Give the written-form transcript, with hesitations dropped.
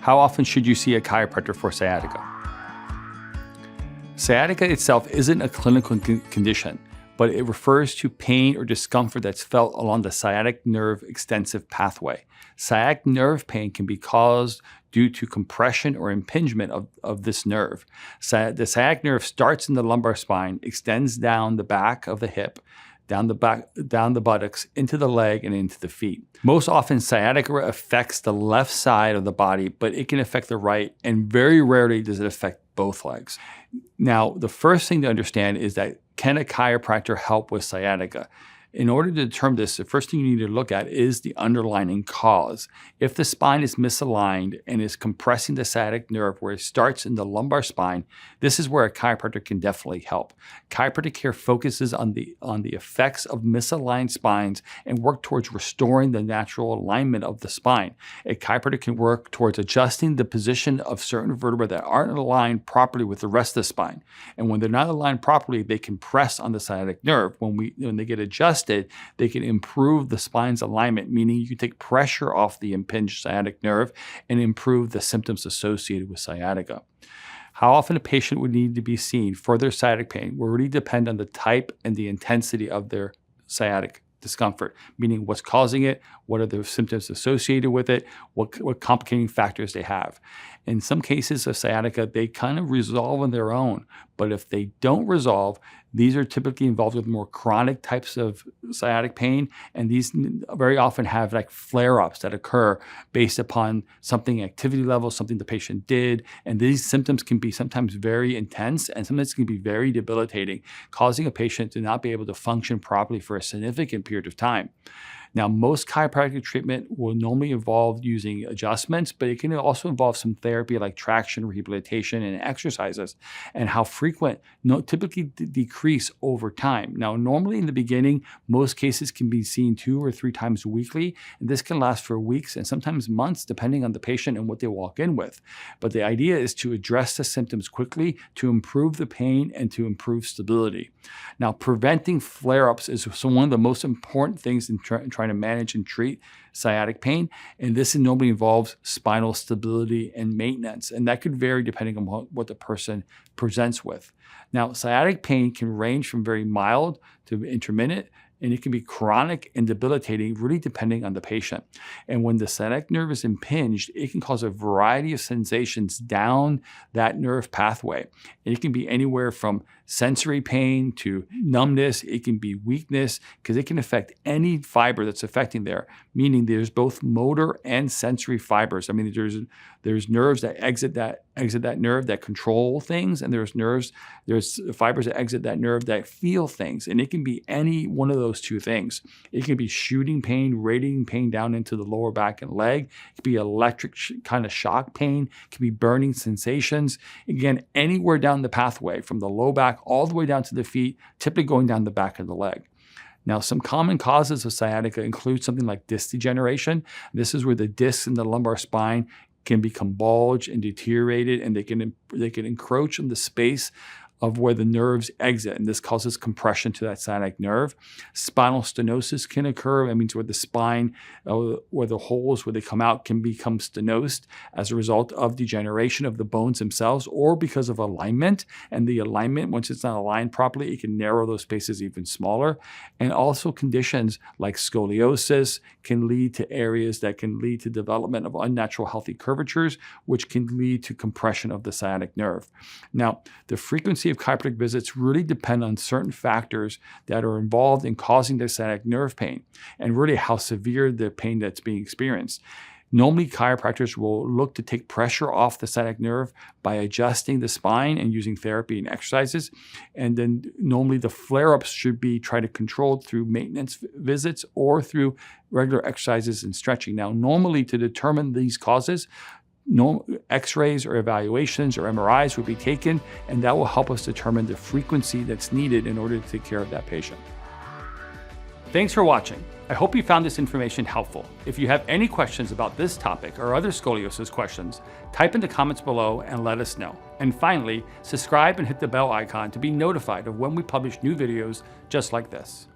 How often should you see a chiropractor for sciatica? Sciatica itself isn't a clinical condition, but it refers to pain or discomfort that's felt along the sciatic nerve extensive pathway. Sciatic nerve pain can be caused due to compression or impingement of this nerve. The sciatic nerve starts in the lumbar spine, extends down the back of the hip, down the buttocks, into the leg, and into the feet. Most often, sciatica affects the left side of the body, but it can affect the right, and very rarely does it affect both legs. Now, the first thing to understand is that, can a chiropractor help with sciatica? In order to determine this, the first thing you need to look at is the underlying cause. If the spine is misaligned and is compressing the sciatic nerve where it starts in the lumbar spine, this is where a chiropractor can definitely help. Chiropractic care focuses on the effects of misaligned spines and work towards restoring the natural alignment of the spine. A chiropractor can work towards adjusting the position of certain vertebrae that aren't aligned properly with the rest of the spine. And when they're not aligned properly, they can press on the sciatic nerve. When they get adjusted, they can improve the spine's alignment, meaning you can take pressure off the impinged sciatic nerve and improve the symptoms associated with sciatica. How often a patient would need to be seen for their sciatic pain will really depend on the type and the intensity of their sciatic discomfort, meaning what's causing it, what are the symptoms associated with it, what complicating factors they have. In some cases of sciatica, they kind of resolve on their own, but if they don't resolve, these are typically involved with more chronic types of sciatic pain, and these very often have like flare-ups that occur based upon something, activity level, something the patient did, and these symptoms can be sometimes very intense and sometimes can be very debilitating, causing a patient to not be able to function properly for a significant period of time. Now, most chiropractic treatment will normally involve using adjustments, but it can also involve some therapy like traction, rehabilitation, and exercises, and how frequent typically decrease over time. Now, normally in the beginning, most cases can be seen 2 or 3 times weekly, and this can last for weeks and sometimes months, depending on the patient and what they walk in with. But the idea is to address the symptoms quickly to improve the pain and to improve stability. Now, preventing flare-ups is one of the most important things in trying to manage and treat sciatic pain, and this normally involves spinal stability and maintenance, and that could vary depending on what the person presents with. Now, sciatic pain can range from very mild to intermittent, and it can be chronic and debilitating, really depending on the patient. And when the sciatic nerve is impinged, it can cause a variety of sensations down that nerve pathway. And it can be anywhere from sensory pain to numbness. It can be weakness, because it can affect any fiber that's affecting there, meaning there's both motor and sensory fibers. I mean, there's nerves that exit that nerve that control things, and there's fibers that exit that nerve that feel things. And it can be any one of those two things. It can be shooting pain, radiating pain down into the lower back and leg. It can be electric kind of shock pain. It can be burning sensations. Again, anywhere down the pathway from the low back all the way down to the feet, typically going down the back of the leg. Now, some common causes of sciatica include something like disc degeneration. This is where the discs in the lumbar spine can become bulged and deteriorated, and they can encroach in the space of where the nerves exit, and this causes compression to that sciatic nerve. Spinal stenosis can occur. That means where the spine, where the holes where they come out can become stenosed as a result of degeneration of the bones themselves, or because of alignment. And the alignment, once it's not aligned properly, it can narrow those spaces even smaller. And also conditions like scoliosis can lead to areas that can lead to development of unnatural healthy curvatures, which can lead to compression of the sciatic nerve. Now, the frequency of chiropractic visits really depend on certain factors that are involved in causing the sciatic nerve pain, and really how severe the pain that's being experienced. Normally, chiropractors will look to take pressure off the sciatic nerve by adjusting the spine and using therapy and exercises. And then normally the flare-ups should be tried to control through maintenance visits or through regular exercises and stretching. Now, normally to determine these causes, X-rays or evaluations or MRIs would be taken, and that will help us determine the frequency that's needed in order to take care of that patient. Thanks for watching. I hope you found this information helpful. If you have any questions about this topic or other scoliosis questions, type in the comments below and let us know. And finally, subscribe and hit the bell icon to be notified of when we publish new videos just like this.